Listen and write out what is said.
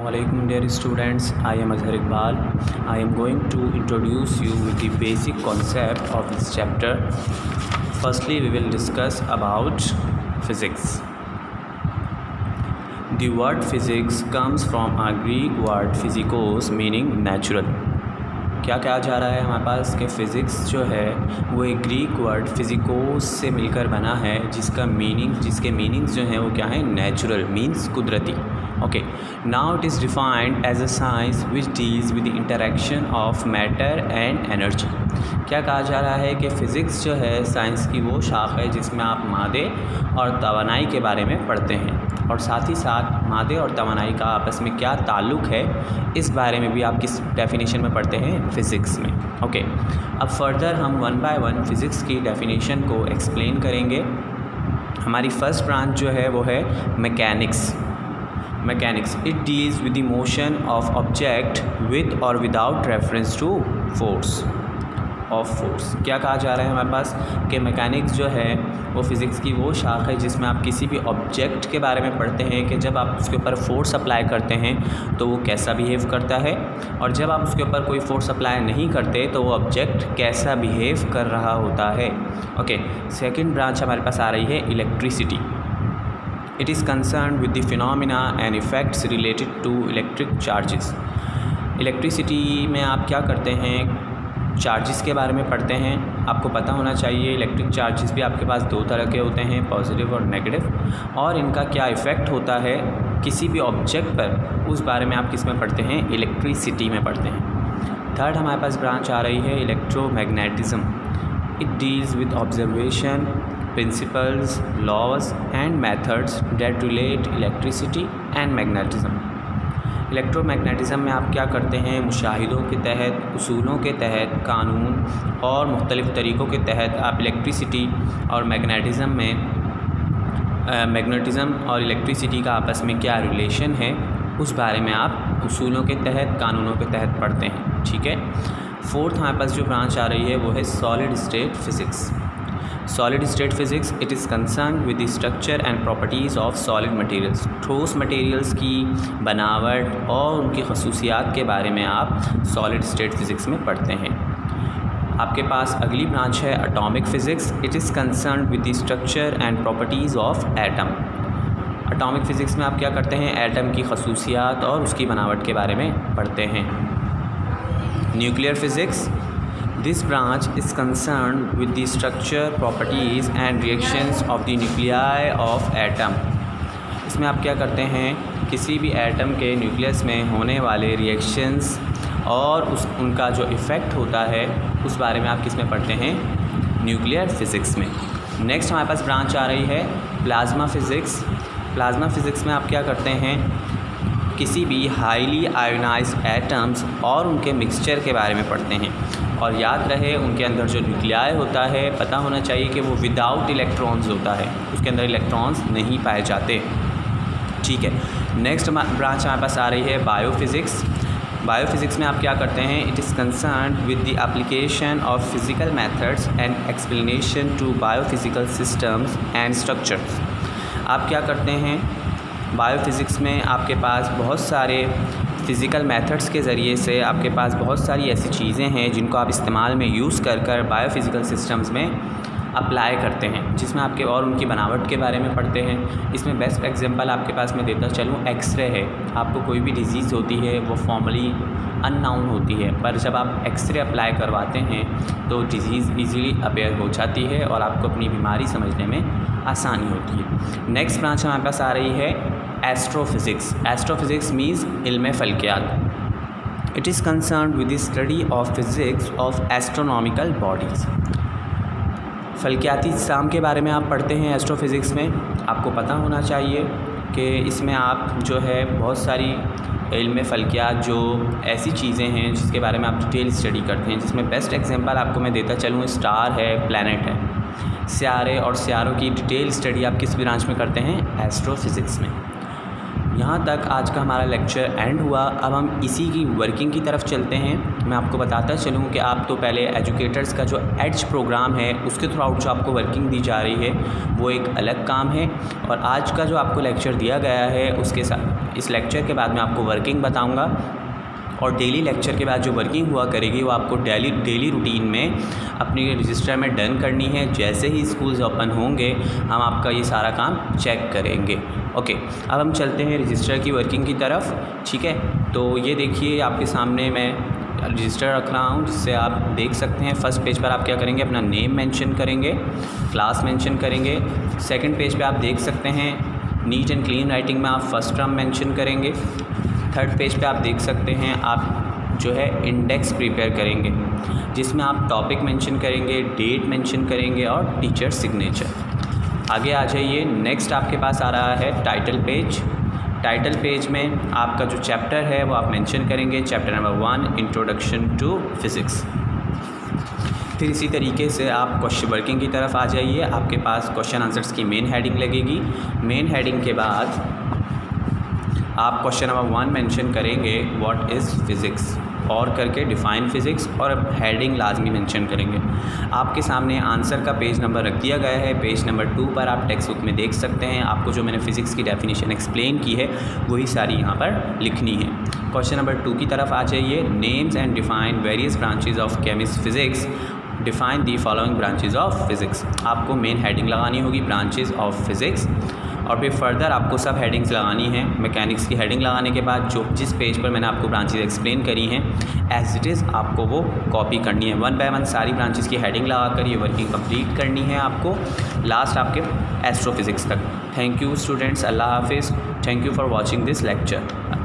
Assalamualaikum dear students, I am Azhar Iqbal. I am going to introduce you with the basic concept of this chapter. Firstly, we will discuss about physics. The word physics comes from a Greek word physikos meaning natural. क्या कहा जा रहा है हमारे पास कि physics जो है वो एक ग्रीक वर्ड फिज़िकोस से मिलकर बना है जिसके मीनिंग्स जो हैं वो क्या है, नेचुरल मीन्स कुदरती. Okay, now it is defined as a science which deals with the interaction of matter and energy. क्या कहा जा रहा है कि फ़िज़िक्स जो है साइंस की वो शाख है जिसमें आप मादे और तवानाई के बारे में पढ़ते हैं और साथ ही साथ मादे और तवानाई का आपस में क्या ताल्लुक़ है इस बारे में भी आप किस डेफिनेशन में पढ़ते हैं, फ़िज़िक्स में. ओके, अब फर्दर हम वन बाय वन फ़िज़िक्स की डेफिनेशन को एक्सप्लेन करेंगे. हमारी फ़र्स्ट ब्रांच जो है वो है mechanics. It deals with the motion of object with और विदाउट रेफरेंस टू फोर्स. क्या कहा जा रहा है हमारे पास कि मैकेनिक्स जो है वो फ़िज़िक्स की वो शाख है जिसमें आप किसी भी ऑब्जेक्ट के बारे में पढ़ते हैं कि जब आप उसके ऊपर फोर्स अप्लाई करते हैं तो वो कैसा बिहेव करता है, और जब आप उसके ऊपर कोई फोर्स अप्लाई नहीं करते तो वो ऑब्जेक्ट कैसा बिहेव कर रहा होता है. ओके, सेकंड ब्रांच हमारे पास आ रही है electricity. It is concern with the phenomena and effects related to electric charges. Electricity में आप क्या करते हैं, चार्जेस के बारे में पढ़ते हैं. आपको पता होना चाहिए इलेक्ट्रिक चार्जेस भी आपके पास दो तरह के होते हैं, पॉजिटिव और नेगेटिव, और इनका क्या इफ़ेक्ट होता है किसी भी ऑब्जेक्ट पर, उस बारे में आप किस में पढ़ते हैं, इलेक्ट्रिसिटी में पढ़ते हैं. थर्ड हमारे पास ब्रांच आ रही है electromagnetism. It deals with observation principles, laws and methods that relate electricity and magnetism. Electromagnetism में आप क्या करते हैं, मुशाहिदों के तहत, उसूलों के तहत, कानून और मुख्तलिफ़ तरीक़ों के तहत आप इलेक्ट्रिसिटी और मैग्नेटिज़म और इलेक्ट्रिसिटी का आपस में क्या रिलेशन है उस बारे में आप उसूलों के तहत, कानूनों के तहत पढ़ते हैं. ठीक है. फोर्थ हमारे पास जो ब्रांच आ रही है वो है solid state physics. Solid state physics it is concern with the structure and properties of solid materials. ठोस मटेरियल्स की बनावट और उनकी खसूसियात के बारे में आप सॉलिड स्टेट फ़िज़िक्स में पढ़ते हैं. आपके पास अगली ब्रांच है atomic physics. It is concern with the structure and properties of atom. Atomic physics में आप क्या करते हैं, एटम की खसूसियात और उसकी बनावट के बारे में पढ़ते हैं. Nuclear physics. This branch is concerned with the structure, properties and reactions of the nuclei of atom. इसमें आप क्या करते हैं, किसी भी एटम के न्यूक्लियस में होने वाले रिएक्शंस और उनका जो इफ़ेक्ट होता है उस बारे में आप किस में पढ़ते हैं, न्यूक्लियर फ़िज़िक्स में. नेक्स्ट हमारे पास ब्रांच आ रही है प्लाज्मा फ़िज़िक्स. प्लाज्मा फ़िज़िक्स में आप क्या करते हैं, किसी भी हाईली आयोनाइज्ड एटम्स और उनके मिक्सचर के बारे में पढ़ते हैं. और याद रहे उनके अंदर जो न्यूक्लियाई होता है, पता होना चाहिए कि वो विदाउट इलेक्ट्रॉन्स होता है, उसके अंदर इलेक्ट्रॉन्स नहीं पाए जाते. ठीक है. नेक्स्ट ब्रांच हमारे पास आ रही है बायोफ़िज़िक्स. बायोफ़िज़िक्स में आप क्या करते हैं, it is concern with the application of physical methods and explanation to biophysical systems and structures. आप क्या करते हैं, बायोफ़िज़िक्स में आपके पास बहुत सारे फ़िज़िकल मेथड्स के ज़रिए से आपके पास बहुत सारी ऐसी चीज़ें हैं जिनको आप इस्तेमाल में यूज़ कर बायोफ़िज़िकल सिस्टम्स में अप्लाई करते हैं, जिसमें आपके और उनकी बनावट के बारे में पढ़ते हैं. इसमें बेस्ट एग्जांपल आपके पास मैं देता चलूँ, एक्सरे है. आपको कोई भी डिज़ीज़ होती है वो फॉर्मली अननाउन होती है, पर जब आप एक्सरे अप्लाई करवाते हैं तो डिज़ीज़ ईज़िली अपेयर हो जाती है और आपको अपनी बीमारी समझने में आसानी होती है. नेक्स्ट ब्रांच हमारे पास आ रही है एस्ट्रोफ़िज़िक्स. एस्ट्रोफ़िज़िक्स मीन्स इल्म फ़ल्कियात. It is concern with the study of physics of astronomical bodies. फ़ल्कियाती इस्लाम के बारे में आप पढ़ते हैं एस्ट्रोफ़िज़िक्स में. आपको पता होना चाहिए कि इसमें आप जो है बहुत सारी इल्म फ़ल्कियात जो ऐसी चीज़ें हैं जिसके बारे में आप डिटेल स्टडी करते हैं, जिसमें बेस्ट एग्जांपल आपको मैं देता चलूँ, स्टार है, प्लैनेट है, सियारे और सियारों की डिटेल स्टडी आप किस ब्रांच में करते हैं, एस्ट्रोफ़िज़िक्स में. यहाँ तक आज का हमारा लेक्चर एंड हुआ। अब हम इसी की वर्किंग की तरफ चलते हैं। मैं आपको बताता चलूँ कि आप तो पहले एजुकेटर्स का जो एज प्रोग्राम है उसके थ्रू आउट जो आपको वर्किंग दी जा रही है वो एक अलग काम है, और आज का जो आपको लेक्चर दिया गया है उसके साथ इस लेक्चर के बाद मैं आपको वर्किंग बताऊँगा, और डेली लेक्चर के बाद जो वर्किंग हुआ करेगी वो आपको डेली रूटीन में अपनी रजिस्टर में डन करनी है। जैसे ही स्कूल्स ओपन होंगे हम आपका ये सारा काम चेक करेंगे। ओके, अब हम चलते हैं रजिस्टर की वर्किंग की तरफ। ठीक है, तो ये देखिए आपके सामने मैं रजिस्टर रख रहा हूँ जिससे आप देख सकते हैं। फर्स्ट पेज पर आप क्या करेंगे, अपना नेम मेंशन करेंगे, क्लास मेंशन करेंगे। सेकंड पेज पे आप देख सकते हैं नीट एंड क्लीन राइटिंग में आप फर्स्ट टर्म मेंशन करेंगे। थर्ड पेज पे आप देख सकते हैं आप जो है इंडेक्स प्रिपेयर करेंगे जिसमें आप टॉपिक मेंशन करेंगे, डेट मेंशन करेंगे और टीचर सिग्नेचर। आगे आ जाइए, नेक्स्ट आपके पास आ रहा है टाइटल पेज। टाइटल पेज में आपका जो चैप्टर है वो आप मेंशन करेंगे, chapter number 1 introduction to physics. फिर इसी तरीके से आप क्वेश्चन वर्किंग की तरफ आ जाइए। आपके पास क्वेश्चन आंसर्स की मेन हेडिंग लगेगी। मेन हेडिंग के बाद आप क्वेश्चन नंबर 1 मेंशन करेंगे व्हाट इज़ फ़िज़िक्स और करके डिफ़ाइन फ़िज़िक्स, और हेडिंग लाजमी मेंशन करेंगे। आपके सामने आंसर का पेज नंबर रख दिया गया है। पेज नंबर 2 पर आप टेक्स्ट बुक में देख सकते हैं। आपको जो मैंने फ़िज़िक्स की डेफिनेशन एक्सप्लेन की है वही सारी यहाँ पर लिखनी है। क्वेश्चन नंबर 2 की तरफ आ जाइए। Names and define various branches of physics, define the following branches of physics. आपको मेन हेडिंग लगानी होगी ब्रांचेज ऑफ फ़िज़िक्स, और फिर फर्दर आपको सब हेडिंग्स लगानी है। मैकेनिक्स की हेडिंग लगाने के बाद जो जिस पेज पर मैंने आपको ब्रांचेज एक्सप्लेन करी हैं एज इट इज़ आपको वो कॉपी करनी है। 1 बाय 1 सारी ब्रांचेज की हेडिंग लगाकर ये वर्किंग कंप्लीट करनी है आपको, लास्ट आपके एस्ट्रोफिज़िक्स तक। थैंक यू स्टूडेंट्स, अल्लाह हाफिज़। Thank you for watching this lecture.